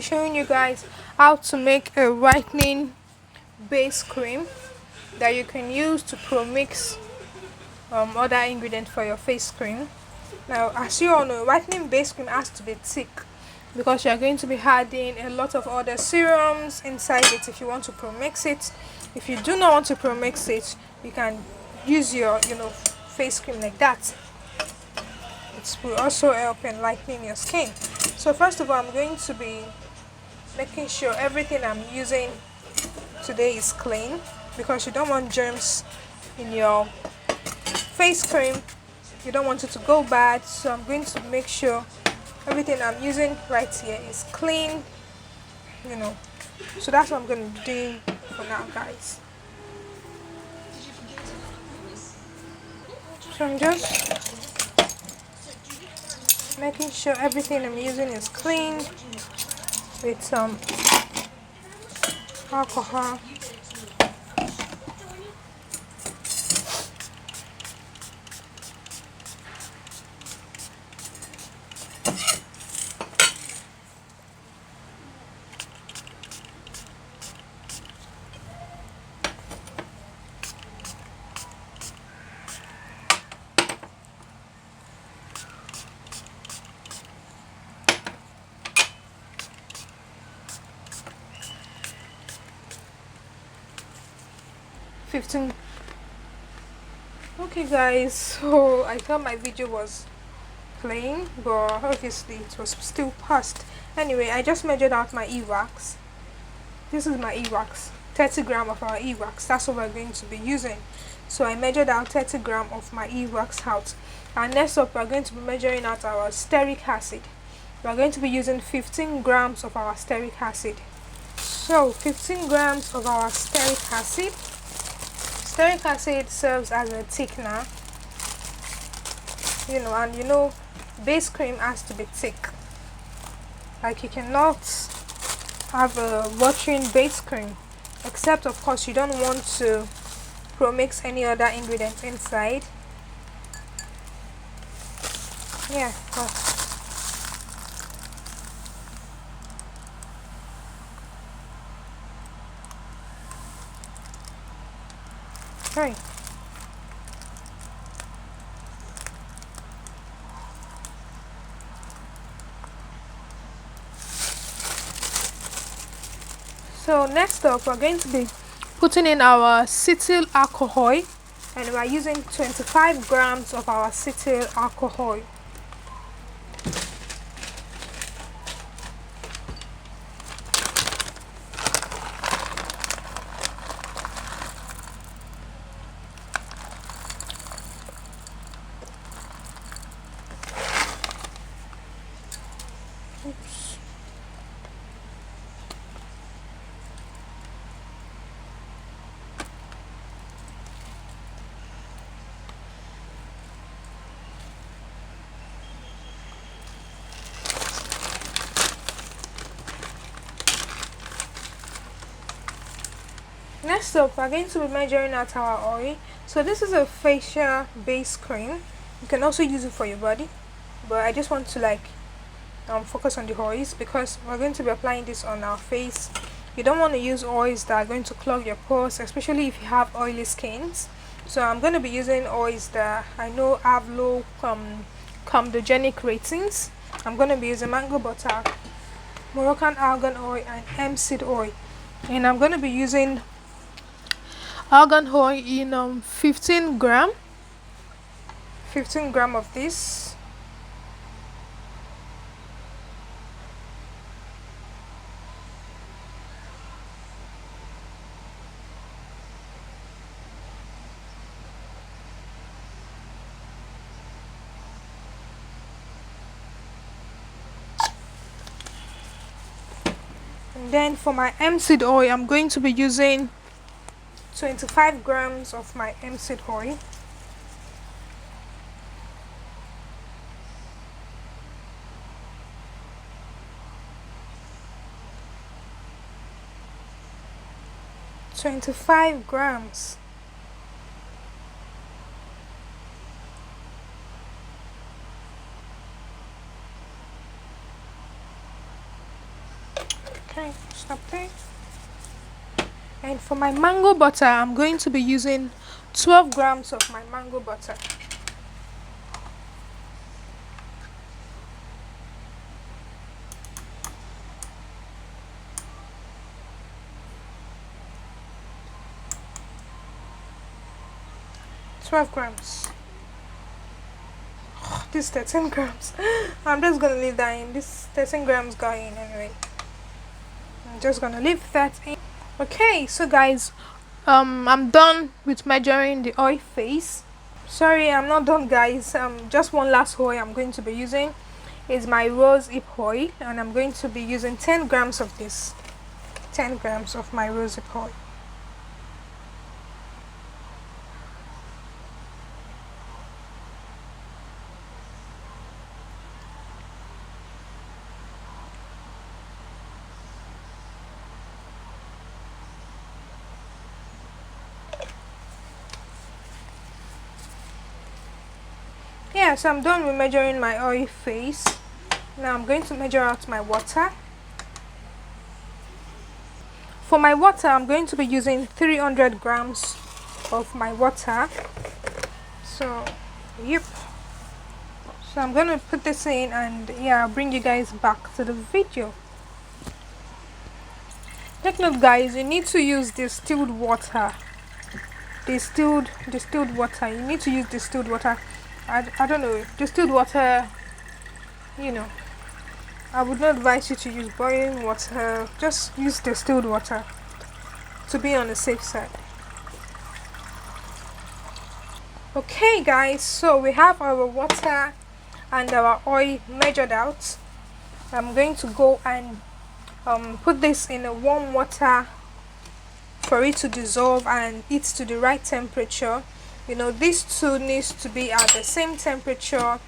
showing you guys how to make a whitening base cream that you can use to pro-mix other ingredients for your face cream. Now, as you all know, whitening base cream has to be thick because you are going to be adding a lot of other serums inside it if you want to pro-mix it. If you do not want to pro-mix it, you can use your face cream like that. It will also help in lightening your skin. So first of all, I'm going to be making sure everything I'm using today is clean because you don't want germs in your face cream. You don't want it to go bad, so I'm going to make sure everything I'm using right here is clean, so that's what I'm going to do for now, guys. So I'm just making sure everything I'm using is clean with some alcohol. Okay guys, so I thought my video was playing, but obviously it was still paused. Anyway, I just measured out my e-wax. This is my e-wax, 30 grams of our e-wax. That's what we're going to be using. So I measured out 30 grams of my e-wax out. And next up, we're going to be measuring out our stearic acid. We're going to be using 15 grams of our stearic acid. So 15 grams of our stearic acid. Stearic acid serves as a thickener, and base cream has to be thick. Like, you cannot have a watering base cream, except of course you don't want to pro-mix any other ingredients inside. Yeah, right. So next up, we're going to be putting in our cetyl alcohol, and we're using 25 grams of our cetyl alcohol. Next up, we're going to be measuring out our oil. So this is a facial base cream. You can also use it for your body, but I just want to focus on the oils because we're going to be applying this on our face. You don't want to use oils that are going to clog your pores, especially if you have oily skins. So I'm going to be using oils that I know have low comedogenic ratings. I'm going to be using mango butter, Moroccan argan oil, and hemp seed oil. And I'm going to be using argan oil in 15 gram of this. And then for my hemp seed oil, I'm going to be using 25 grams of my hemp seed oil. $25 grams. up there. And for my mango butter, I'm going to be using 12 grams of my mango butter. This 13 grams. I'm just gonna leave that in. This 13 grams got in anyway. I'm just gonna leave that in. Okay, so guys, I'm done with measuring the oil phase. Sorry, I'm not done, guys. Just one last oil I'm going to be using is my Rosehip oil, and I'm going to be using 10 grams of this. 10 grams of my Rosehip oil. Yeah, so I'm done with measuring my oil phase. Now I'm going to measure out my water. For my water, I'm going to be using 300 grams of my water. So, yep. So I'm going to put this in, and yeah, I'll bring you guys back to the video. Take note, guys, you need to use distilled water. Distilled water. You need to use distilled water. I don't know, distilled water, you know, I would not advise you to use boiling water. Just use distilled water to be on the safe side. Okay guys, so we have our water and our oil measured out. I'm going to go and put this in a warm water for it to dissolve and heat to the right temperature. You know, these two needs to be at the same temperature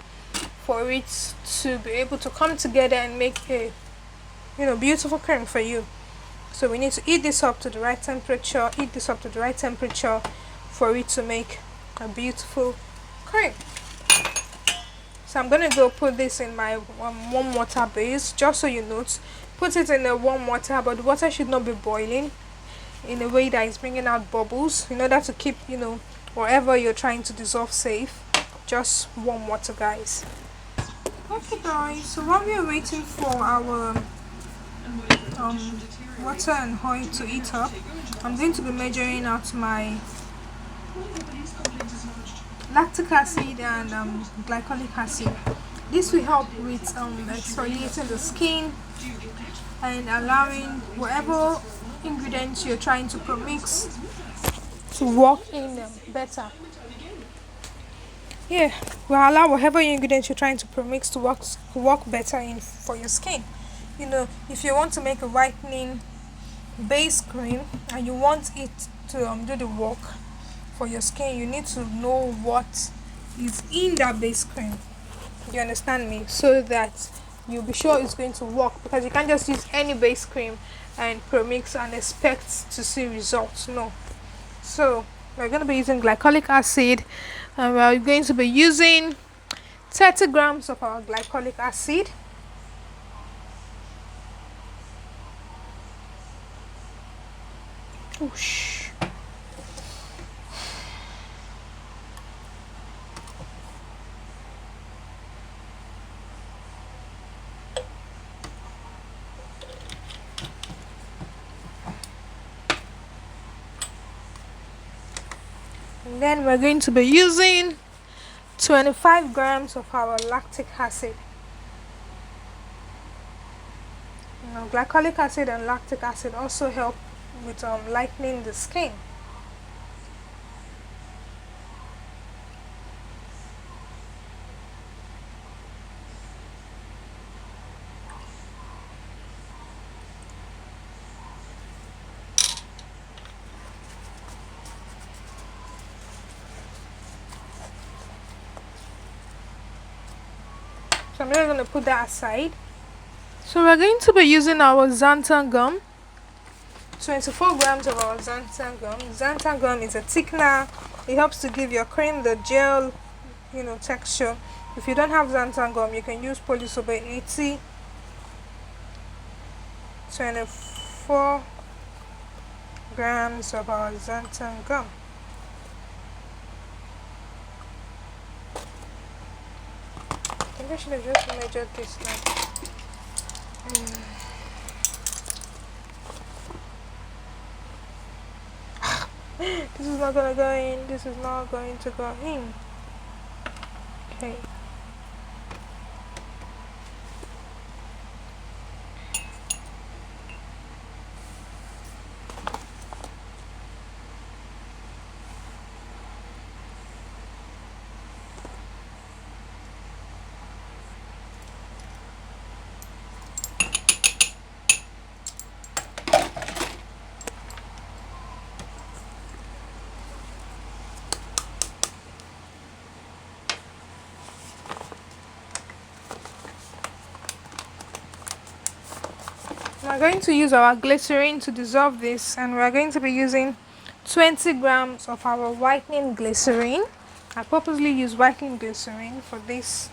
for it to be able to come together and make a, you know, beautiful cream for you. So we need to heat this up to the right temperature, for it to make a beautiful cream. So I'm gonna go put this in my warm water base. Just so you note, put it in the warm water, but the water should not be boiling in a way that is bringing out bubbles, in order to keep, you know, whatever you're trying to dissolve safe. Just warm water, guys. Okay guys, so while we are waiting for our water and oil to heat up, I'm going to be measuring out my lactic acid and glycolic acid. This will help with exfoliating the skin and allowing whatever ingredients you're trying to premix to work in them better. Yeah, will allow whatever ingredients you're trying to premix to work better in for your skin. You know, if you want to make a whitening base cream and you want it to do the work for your skin, you need to know what is in that base cream. You understand me? So that you'll be sure it's going to work, because you can't just use any base cream and premix and expect to see results. No. So we're going to be using glycolic acid, and we're going to be using 30 grams of our glycolic acid. Whoosh. And then we're going to be using 25 grams of our lactic acid. You know, glycolic acid and lactic acid also help with lightening the skin. So I'm just going to put that aside. So we're going to be using our xanthan gum. 24 grams of our xanthan gum. Xanthan gum is a thickener. It helps to give your cream the gel, you know, texture. If you don't have xanthan gum, you can use Polysobate 80. 24 4 grams of our xanthan gum. I think I should have just measured this now. This is not gonna go in. This is not going to go in. Okay. We're going to use our glycerin to dissolve this, and we're going to be using 20 grams of our whitening glycerin. I purposely use whitening glycerin for this.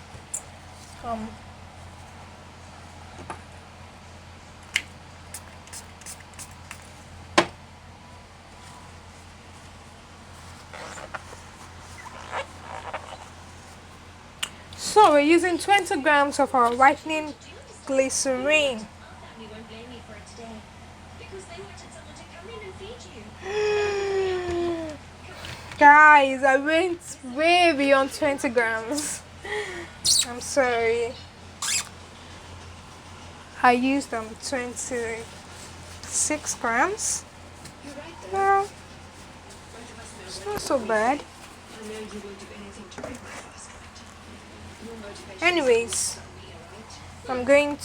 So we're using 20 grams of our whitening glycerin. Guys, I went way beyond 20 grams. I'm sorry. I used 26 grams. Well, it's not so bad. Anyways, I'm gonna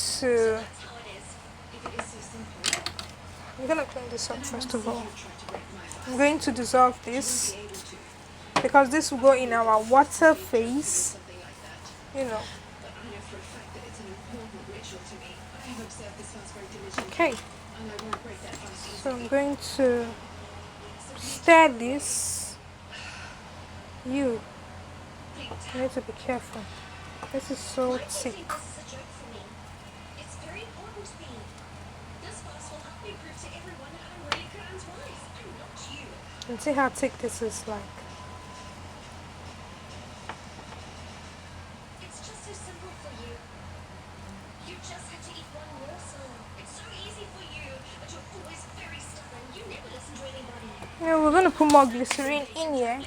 clean this up first of all. I'm going to dissolve this because this will go in our water phase, you know. Okay, so I'm going to stir this. You need to be careful. This is so thick. And see how thick this is like. It's just so simple for you. You just have to eat one morsel. It's so easy for you, but you're always very stubborn. You never listen to anybody. Yeah, we're gonna put more glycerin in here.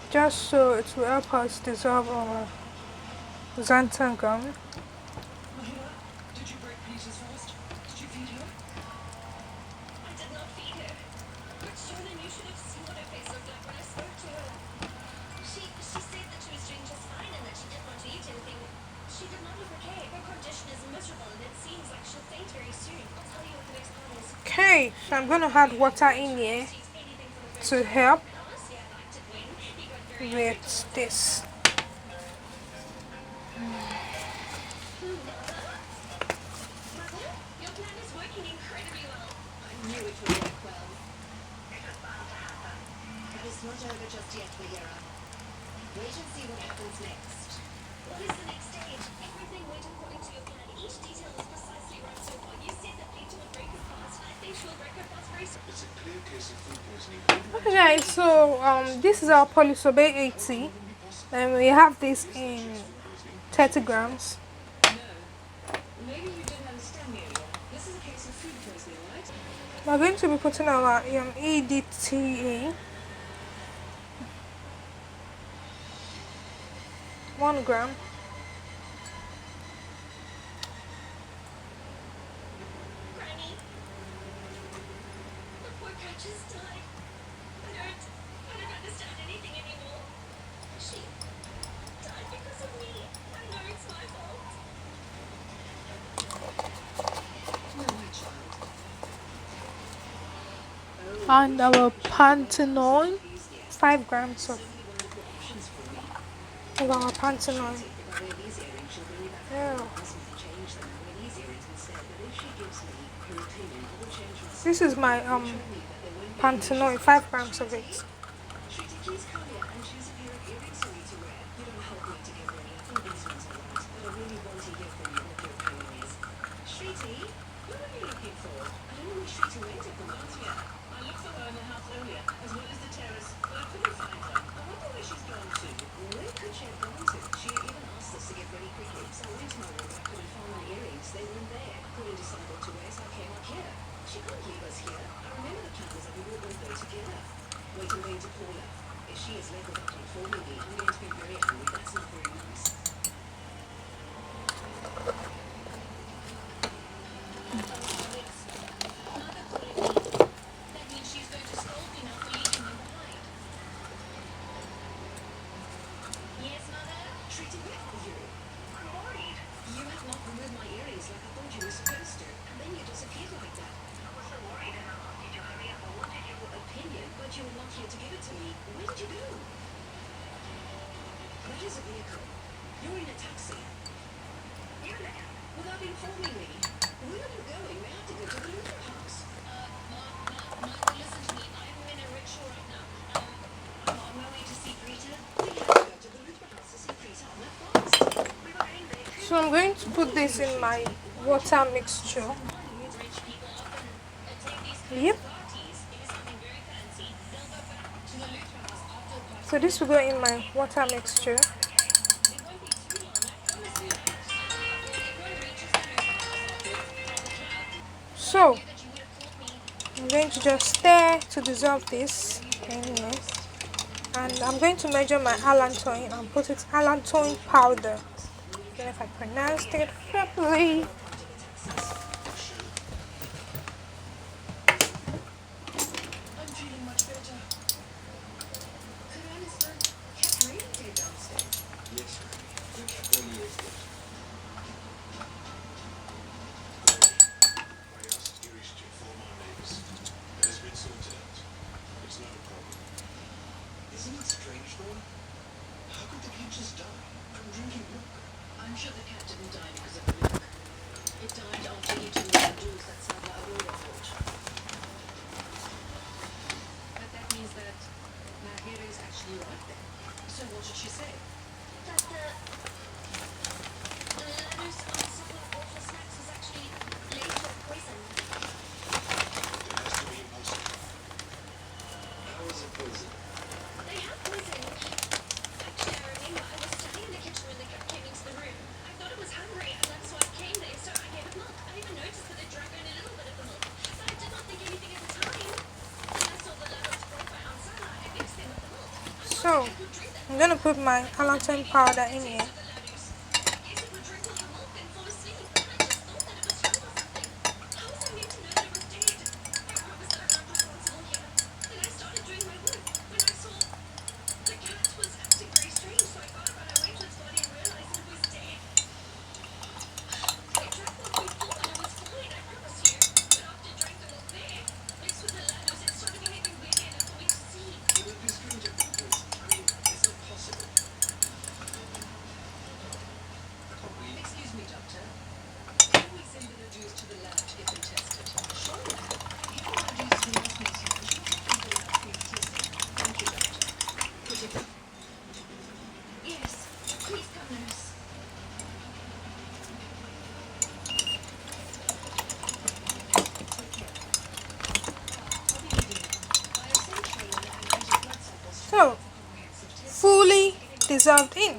Just so it will help us dissolve our xanthan gum. Did you break Peter's fast? Did you feed her? I did not feed her. But Shonen, you should have seen what her face looked like when I spoke to her. She said that she was doing just fine and that she didn't want to eat anything. She did not look okay. Her condition is miserable and it seems like she'll faint very soon. I'll tell you what the next part is. Okay, so I'm gonna add water in here to help with this. Your plan is working incredibly well. I knew it would work well. It was bound to happen. It is not over just yet, Bahira. Wait and see what happens next. What is the next stage? Everything went according to your plan. Each detail is precisely right so far. You said that Peter would break her fast, and I think she'll break her fast very soon. It's a clear case of food poisoning. Okay guys, so this is our Polysobate 80, and we have this in 30 grams. Maybe you didn't understand me earlier. This is a case of food poisoning, right? We're going to be putting our EDTA 1 gram. Granny, the poor cat just died. I don't understand anything anymore. She died because of me. I know it's my fault. No, my child. And our panthenol, 5 grams of our panthenol. Yeah. This is my panthenol, 5 grams of it. Sweetie, please come here and choose a pair of earrings for me to wear. You don't help me to give her any. I think these ones are right, but I really want to hear from you what your opinion is. Sweetie, what are you looking for? I don't know where Sweetie went at the moment. Here. I looked for her in the house earlier, as well as the terrace, but I couldn't find her. I wonder where she's gone to. Where could she have gone to? She even asked us to get ready quickly, so I went to my room, but I couldn't find my earrings. They weren't there. I couldn't decide what to wear, so I came up here. She can't leave us here. I remember the plan was that we were all go together. Wait, I'm going to call her. If she is late without informing me, I'm going to be very angry. That's not very nice. That means she's going to scold me now for leaving me behind. Yes, Mother? Treaty, where are you? I'm worried. You have not removed my earrings like I thought you were supposed to. And then you disappeared like that. I was so worried and I asked you to hurry up. I wanted your opinion, but you were not here to give it to me. Where did you go? That is a vehicle. You're in a taxi. You left. Without informing me. Where are you going? We have to go to the Luther house. Mom, listen to me. I'm in a rickshaw right now. I'm on my way to see Greta. We have to go to the Luther house to see Greta on that fast. We were getting there too. So I'm going to put this in my water mixture. Rich people often take these Yep. parties. It is something very fancy. They'll go back to the Luther house after the party. So this will go in my water mixture. It won't be too long, I promise you. Everyone reaches the Luther house after So that you would have called me. I'm going to just stir to dissolve this in here. And I'm going to measure my allantoin and put it allantoin powder. I don't know if I pronounced it properly. I'm feeling much better. Could I understand? Kept really dead downstairs. Yes, the cat really is good. I asked Irish to inform our neighbours. It has been sorted out. It's not a problem. Isn't it strange, though? How could the cat just die from drinking milk? I'm sure the cat didn't die because of the milk. It died after eating the juice that Cetyl Alcohol bought. But that means that Mahira is actually right then. So what did she say? That the lettuce on some of awful snacks is actually laced with poison. It has to be impossible. How is it poison? They have poison. Actually, I remember I was standing in the kitchen when the cat came into the room. I thought it was hungry, and that's why it came there, so I gave it milk. I even noticed that it drank only a little bit of the milk, but I did not think anything at the time. When I saw the lettuce broke by outside, I mixed them with the milk. I So thought I could drink that. I'm gonna put my allantoin powder in here. The lettuce. I guess it would drink all the milk and fall asleep, and I just thought that it was food or something. How was I meant to know that it was dead? I promised that I'm not responsible here. Then I started doing my work when I saw the cat was acting very strange, so I got up and I went to its body and realized it was dead. I drank what we thought and it was fine, I promise you. But after I drank the milk there, mixed with the lettuce, it started behaving weirdly and it going to see. Well, this couldn't have been poison. I mean, it's not possible. I can't believe Excuse me, doctor. Can we send the juice to the lab to get them tested? Sure. You can produce the last meeting and she'll take them to the lab for your testing. Thank you, doctor. Put it down. Yes. Please come, nurse. Take care. I'll be leaving now. I have sent Trailer and using blood samples to So comprehensive tests. fully dissolved in.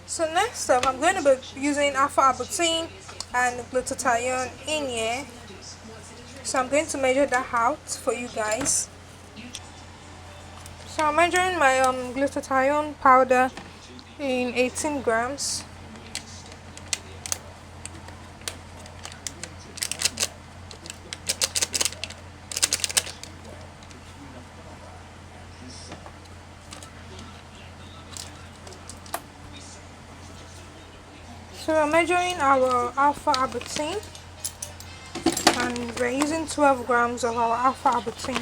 So next up, I'm going to be using alpha arbutin and glutathione in here. So I'm going to measure that out for you guys. So I'm measuring my glutathione powder in 18 grams. So we're measuring our alpha arbutin, and we're using 12 grams of our alpha arbutin.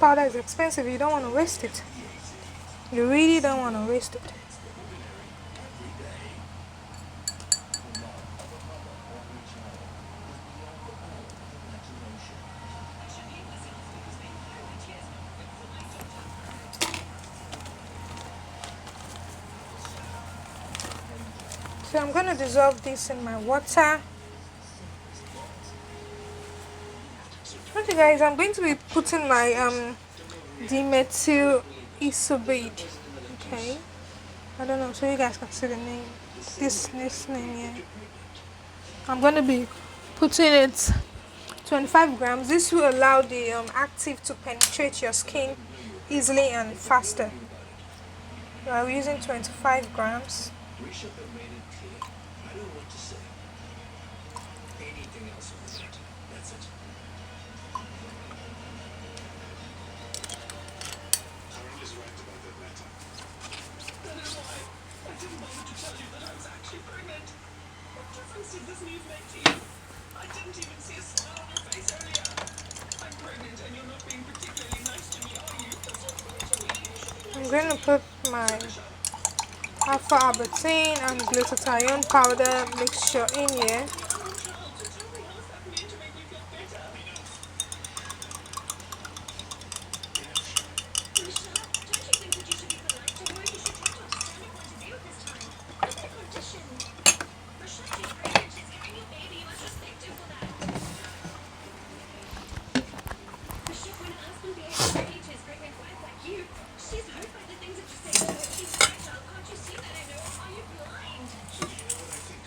powder is expensive. You don't want to waste it. You really don't want to waste it. So I'm going to dissolve this in my water. Okay guys, I'm going to be putting my Dimethyl Isosobide. Okay. I don't know, so you guys can see the name. This name here. I'm going to be putting it 25 grams. This will allow the active to penetrate your skin easily and faster. So I'm using 25 grams. Risha have made it clear. I don't want to say anything else on that. That's it. Karen is right about that matter. That is why I didn't bother to tell you that I was actually pregnant. What difference did this news make to you? I didn't even see a smile on your face earlier. I'm pregnant and you're not being particularly nice to me, are you? That's not fair to me. You should be I'm going to put my alpha Arbutin and glutathione powder mixture in here. child, so tell me how is that meant to make me feel better? Risha, don't you think that you should be polite to her? You should try to understand her point of view at this time. Look at her condition. Risha, she's pregnant. She's carrying your baby. You must respect her for that. Risha, when a husband behaves badly to his pregnant wife like you, she's hurt by the things that you say to her. She's fragile. Can't you see that? I know. Are you blind? So you know what I think?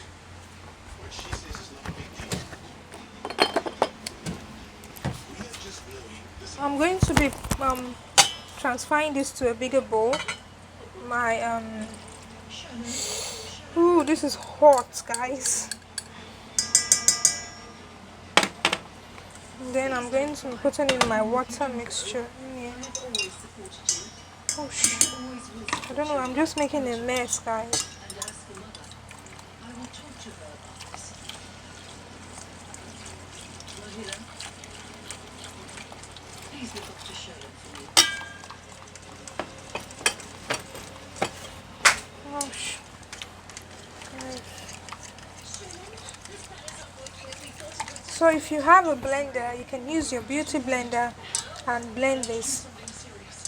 What she says is not a big deal. We have just blown this. I'm going to be transferring this to a bigger bowl. My ooh, this is hot, guys. And then I'm going to be putting in my water mixture in here. Oh shit. I don't know, I'm just making a mess, guys. And as for mother, I will talk to her about this. Mahila, please look after Sherlock for me. Oh shit. So if you have a blender, you can use your beauty blender and blend this.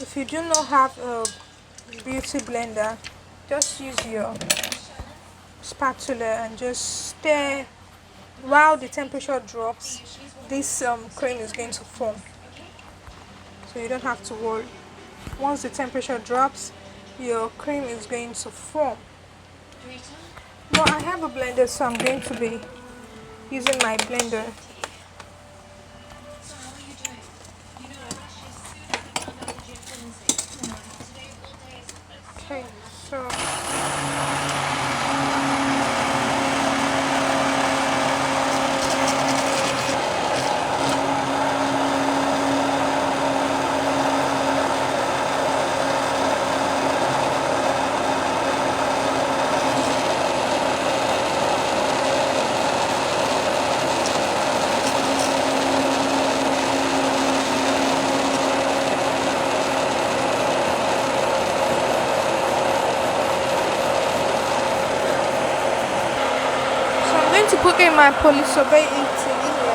If you do not have a beauty blender, just use your spatula and just stir. While the temperature drops, this cream is going to form, so you don't have to worry. Once the temperature drops, your cream is going to form. But I have a blender, so I'm going to be using my blender. So how are you doing? You know, Ashley, as soon as I found out that you have pregnancy, today all day is Okay, so I'm going to put in my Polysobate into here.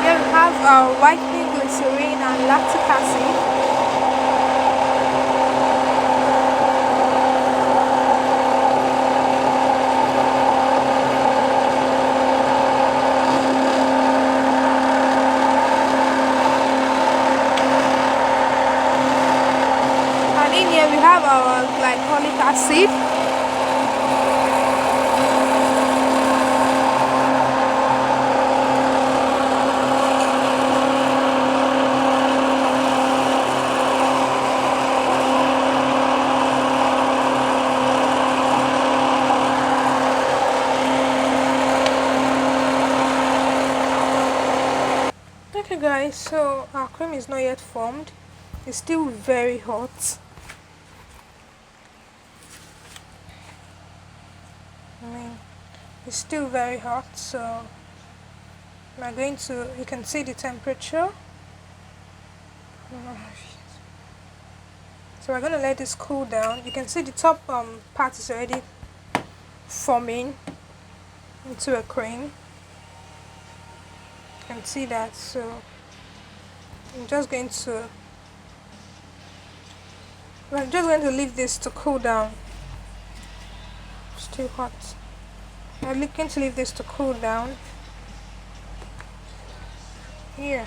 Here we have our whitening, glycerin and lactic acid. And in here we have our glycolic acid. Okay guys, so our cream is not yet formed. It's still very hot. I mean, it's still very hot, so we're going to, you can see the temperature. So we're going to let this cool down. You can see the top part is already forming into a cream. You can see that. So I'm just going to, we're just going to leave this to cool down. Still hot. I'm going to leave this to cool down. Here.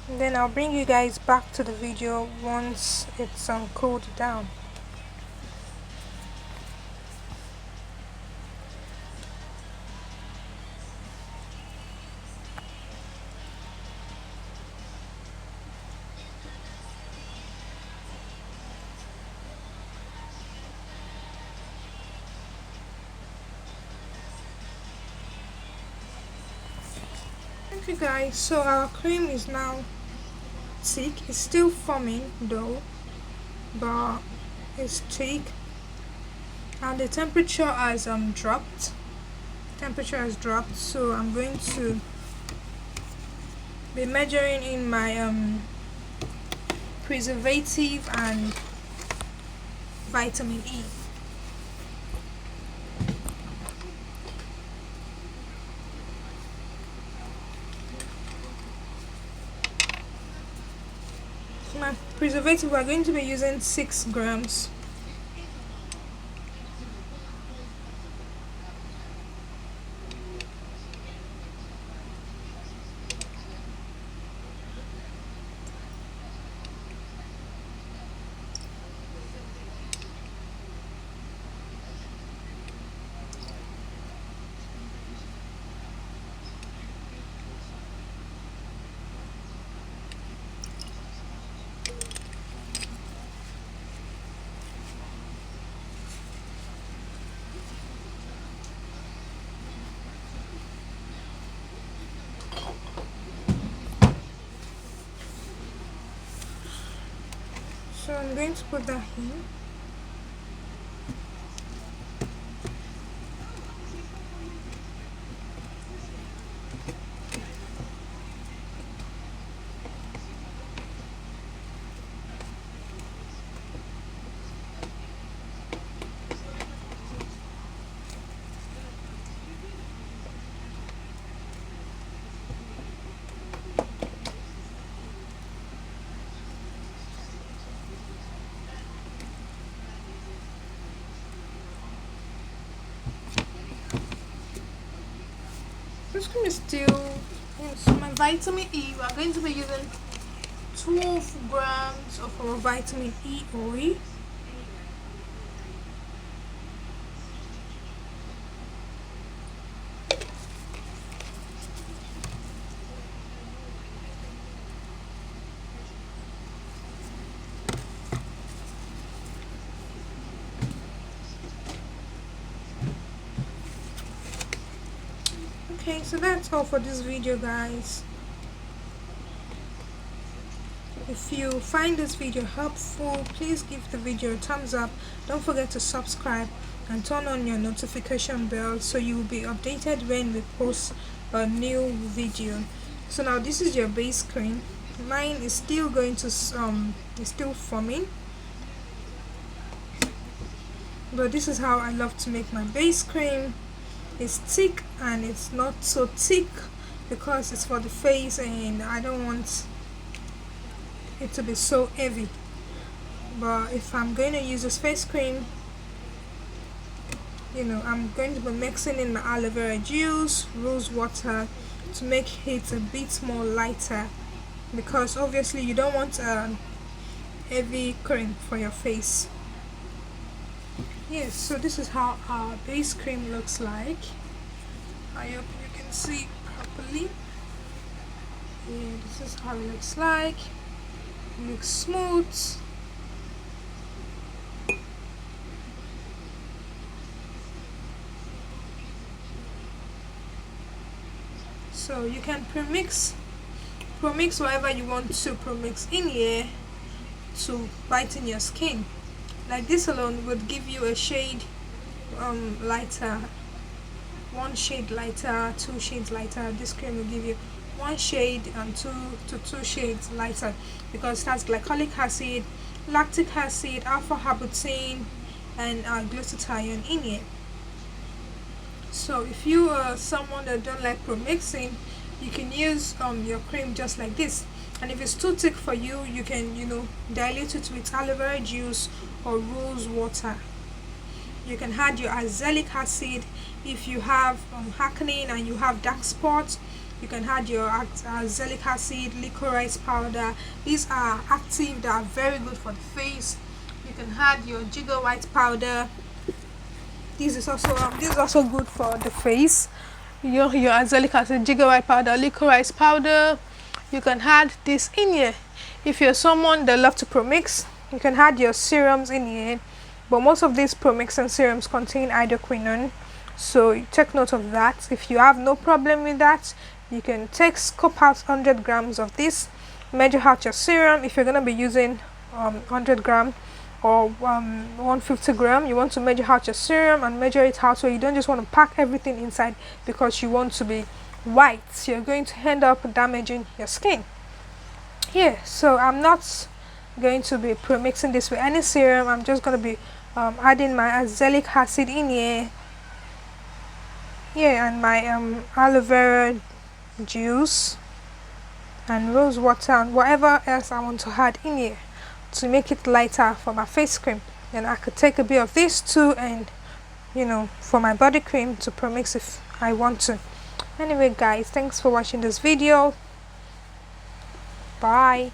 And then I'll bring you guys back to the video once it's cooled down. Okay guys, so our cream is now thick. It's still forming though, but it's thick, and the temperature has dropped. So I'm going to be measuring in my preservative and vitamin E. My preservative, we're going to be using 6 grams. So I'm going to put that in. This cream is still, so my vitamin E, we are going to be using 12 grams of our vitamin E oil. Okay, so that's all for this video guys. If you find this video helpful, please give the video a thumbs up. Don't forget to subscribe and turn on your notification bell so you will be updated when we post a new video. So now this is your base cream. Mine is still going to is still forming, but this is how I love to make my base cream. It's thick and it's not so thick because it's for the face and I don't want it to be so heavy. But if I'm going to use this face cream, you know, I'm going to be mixing in my aloe vera juice, rose water to make it a bit more lighter, because obviously you don't want a heavy cream for your face. Yes, so this is how our base cream looks like. I hope you can see properly. Yeah, this is how it looks like. It looks smooth. So you can premix whatever you want to premix in here to whiten your skin. Like this alone would give you a shade lighter, 1 shade lighter, 2 shades lighter. This cream will give you 1 shade and 2 shades lighter, because it has glycolic acid, lactic acid, alpha arbutin, and glutathione in it. So if you are someone that don't like premixing, you can use your cream just like this. And if it's too thick for you, you can dilute it with aloe vera juice or rose water. You can add your azelaic acid. If you have acne and you have dark spots, you can add your azelaic acid, licorice powder. These are active, that are very good for the face. You can add your giga white powder. This is also good for the face. Your azelaic acid, giga white powder, licorice powder. You can add this in here. If you're someone that love to premix, you can add your serums in here. But most of these premixing serums contain hydroquinone, so take note of that. If you have no problem with that, you can scoop out 100 grams of this, measure out your serum. If you're going to be using 100 gram or 150 gram, you want to measure out your serum and measure it out, so you don't just want to pack everything inside because you want to be white. So you're going to end up damaging your skin. Yeah, so I'm not going to be premixing this with any serum. I'm just going to be adding my azelaic acid in here, and my aloe vera juice and rose water and whatever else I want to add in here to make it lighter for my face cream. Then I could take a bit of this too, and for my body cream to premix if I want to. Anyway guys, thanks for watching this video. Bye.